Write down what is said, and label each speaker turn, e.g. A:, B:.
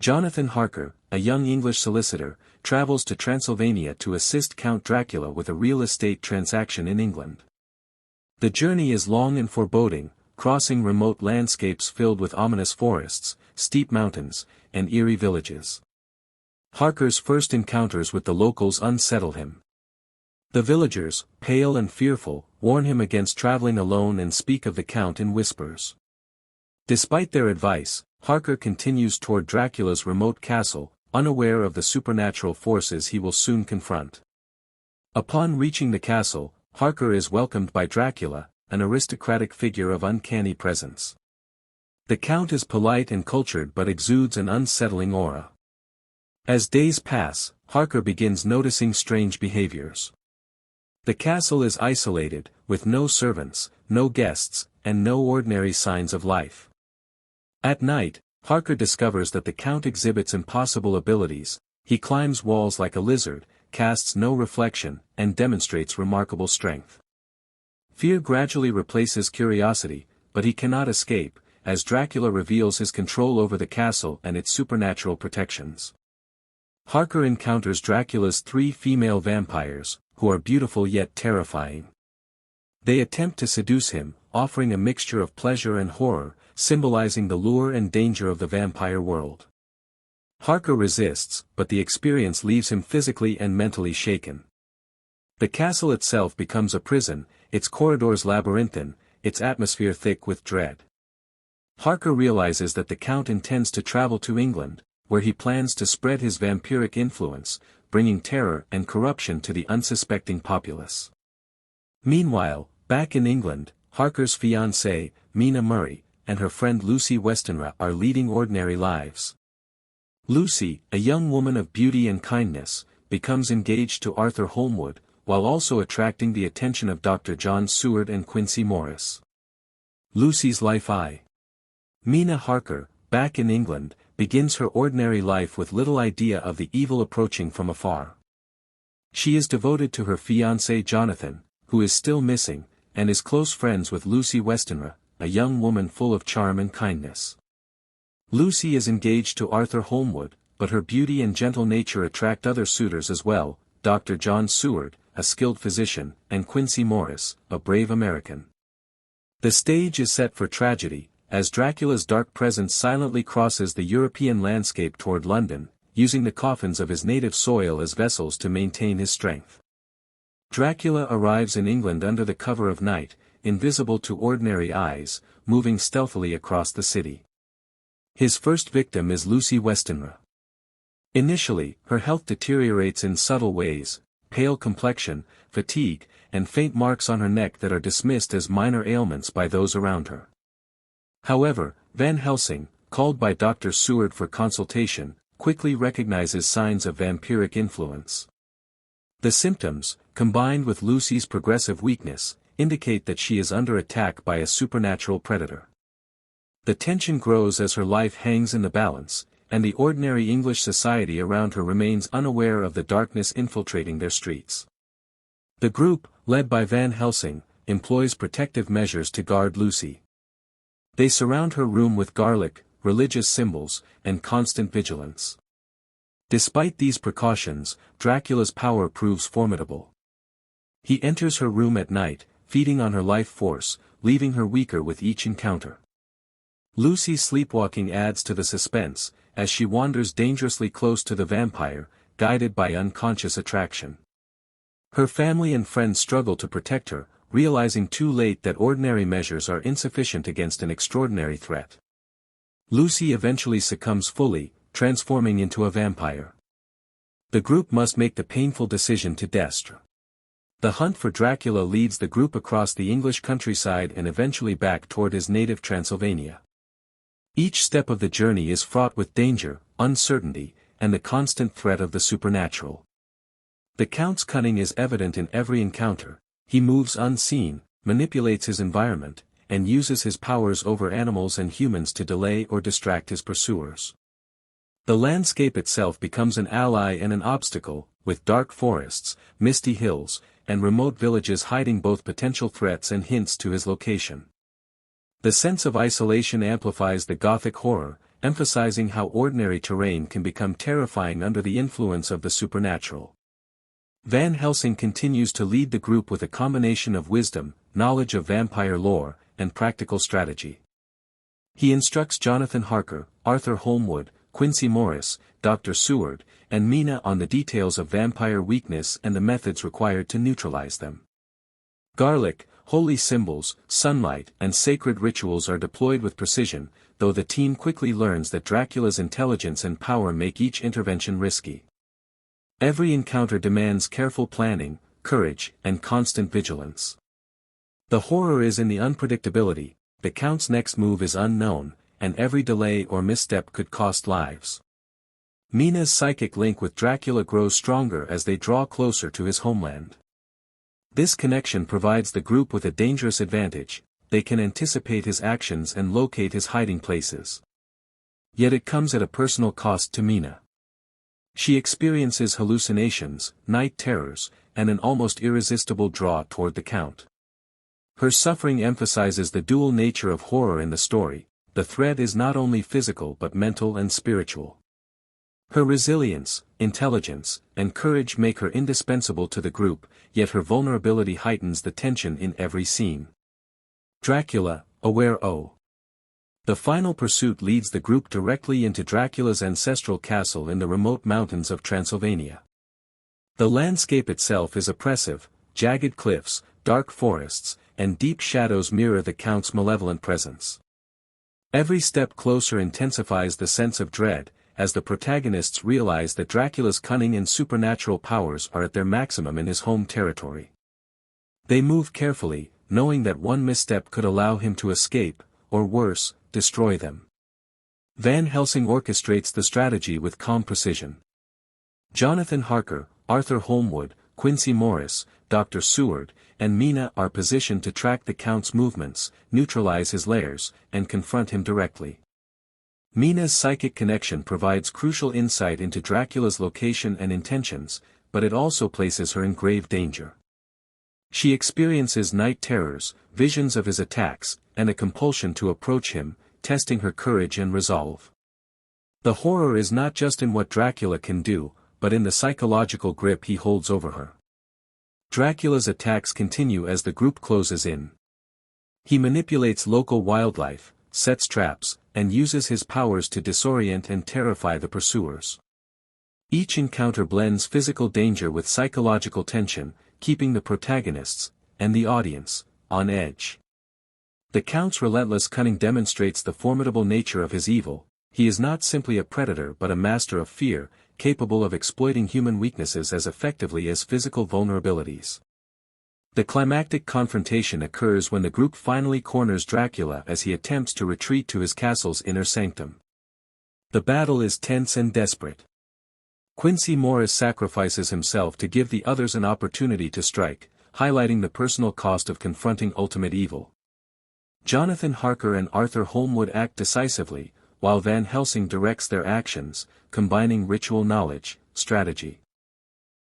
A: Jonathan Harker, a young English solicitor, travels to Transylvania to assist Count Dracula with a real estate transaction in England. The journey is long and foreboding, crossing remote landscapes filled with ominous forests, steep mountains, and eerie villages. Harker's first encounters with the locals unsettle him. The villagers, pale and fearful, warn him against traveling alone and speak of the Count in whispers. Despite their advice, Harker continues toward Dracula's remote castle, unaware of the supernatural forces he will soon confront. Upon reaching the castle, Harker is welcomed by Dracula, an aristocratic figure of uncanny presence. The Count is polite and cultured but exudes an unsettling aura. As days pass, Harker begins noticing strange behaviors. The castle is isolated, with no servants, no guests, and no ordinary signs of life. At night, Harker discovers that the Count exhibits impossible abilities. He climbs walls like a lizard, casts no reflection, and demonstrates remarkable strength. Fear gradually replaces curiosity, but he cannot escape, as Dracula reveals his control over the castle and its supernatural protections. Harker encounters Dracula's 3 female vampires, who are beautiful yet terrifying. They attempt to seduce him, offering a mixture of pleasure and horror, symbolizing the lure and danger of the vampire world. Harker resists, but the experience leaves him physically and mentally shaken. The castle itself becomes a prison, its corridors labyrinthine, its atmosphere thick with dread. Harker realizes that the Count intends to travel to England, where he plans to spread his vampiric influence, bringing terror and corruption to the unsuspecting populace. Meanwhile, back in England, Harker's fiancée, Mina Murray, and her friend Lucy Westenra are leading ordinary lives. Lucy, a young woman of beauty and kindness, becomes engaged to Arthur Holmwood, while also attracting the attention of Dr. John Seward and Quincy Morris. Lucy's life. Mina Harker, back in England, begins her ordinary life with little idea of the evil approaching from afar. She is devoted to her fiancé Jonathan, who is still missing, and is close friends with Lucy Westenra, a young woman full of charm and kindness. Lucy is engaged to Arthur Holmwood, but her beauty and gentle nature attract other suitors as well, Dr. John Seward, a skilled physician, and Quincy Morris, a brave American. The stage is set for tragedy, as Dracula's dark presence silently crosses the European landscape toward London, using the coffins of his native soil as vessels to maintain his strength. Dracula arrives in England under the cover of night, invisible to ordinary eyes, moving stealthily across the city. His first victim is Lucy Westenra. Initially, her health deteriorates in subtle ways: pale complexion, fatigue, and faint marks on her neck that are dismissed as minor ailments by those around her. However, Van Helsing, called by Dr. Seward for consultation, quickly recognizes signs of vampiric influence. The symptoms, combined with Lucy's progressive weakness, indicate that she is under attack by a supernatural predator. The tension grows as her life hangs in the balance, and the ordinary English society around her remains unaware of the darkness infiltrating their streets. The group, led by Van Helsing, employs protective measures to guard Lucy. They surround her room with garlic, religious symbols, and constant vigilance. Despite these precautions, Dracula's power proves formidable. He enters her room at night, feeding on her life force, leaving her weaker with each encounter. Lucy's sleepwalking adds to the suspense, as she wanders dangerously close to the vampire, guided by unconscious attraction. Her family and friends struggle to protect her, realizing too late that ordinary measures are insufficient against an extraordinary threat. Lucy eventually succumbs fully, transforming into a vampire. The group must make the painful decision to destroy. The hunt for Dracula leads the group across the English countryside and eventually back toward his native Transylvania. Each step of the journey is fraught with danger, uncertainty, and the constant threat of the supernatural. The Count's cunning is evident in every encounter. He moves unseen, manipulates his environment, and uses his powers over animals and humans to delay or distract his pursuers. The landscape itself becomes an ally and an obstacle, with dark forests, misty hills, and remote villages hiding both potential threats and hints to his location. The sense of isolation amplifies the Gothic horror, emphasizing how ordinary terrain can become terrifying under the influence of the supernatural. Van Helsing continues to lead the group with a combination of wisdom, knowledge of vampire lore, and practical strategy. He instructs Jonathan Harker, Arthur Holmwood, Quincy Morris, Dr. Seward, and Mina on the details of vampire weakness and the methods required to neutralize them. Garlic, holy symbols, sunlight, and sacred rituals are deployed with precision, though the team quickly learns that Dracula's intelligence and power make each intervention risky. Every encounter demands careful planning, courage, and constant vigilance. The horror is in the unpredictability, the Count's next move is unknown, and every delay or misstep could cost lives. Mina's psychic link with Dracula grows stronger as they draw closer to his homeland. This connection provides the group with a dangerous advantage: they can anticipate his actions and locate his hiding places. Yet it comes at a personal cost to Mina. She experiences hallucinations, night terrors, and an almost irresistible draw toward the Count. Her suffering emphasizes the dual nature of horror in the story. The threat is not only physical but mental and spiritual. Her resilience, intelligence, and courage make her indispensable to the group, yet her vulnerability heightens the tension in every scene. Dracula, aware O. The final pursuit leads the group directly into Dracula's ancestral castle in the remote mountains of Transylvania. The landscape itself is oppressive: jagged cliffs, dark forests, and deep shadows mirror the Count's malevolent presence. Every step closer intensifies the sense of dread, as the protagonists realize that Dracula's cunning and supernatural powers are at their maximum in his home territory. They move carefully, knowing that one misstep could allow him to escape, or worse, destroy them. Van Helsing orchestrates the strategy with calm precision. Jonathan Harker, Arthur Holmwood, Quincy Morris, Dr. Seward, and Mina are positioned to track the Count's movements, neutralize his lairs, and confront him directly. Mina's psychic connection provides crucial insight into Dracula's location and intentions, but it also places her in grave danger. She experiences night terrors, visions of his attacks, and a compulsion to approach him, testing her courage and resolve. The horror is not just in what Dracula can do, but in the psychological grip he holds over her. Dracula's attacks continue as the group closes in. He manipulates local wildlife, sets traps, and uses his powers to disorient and terrify the pursuers. Each encounter blends physical danger with psychological tension, keeping the protagonists, and the audience, on edge. The Count's relentless cunning demonstrates the formidable nature of his evil. He is not simply a predator but a master of fear, capable of exploiting human weaknesses as effectively as physical vulnerabilities. The climactic confrontation occurs when the group finally corners Dracula as he attempts to retreat to his castle's inner sanctum. The battle is tense and desperate. Quincy Morris sacrifices himself to give the others an opportunity to strike, highlighting the personal cost of confronting ultimate evil. Jonathan Harker and Arthur Holmwood act decisively, while Van Helsing directs their actions, combining ritual knowledge, strategy,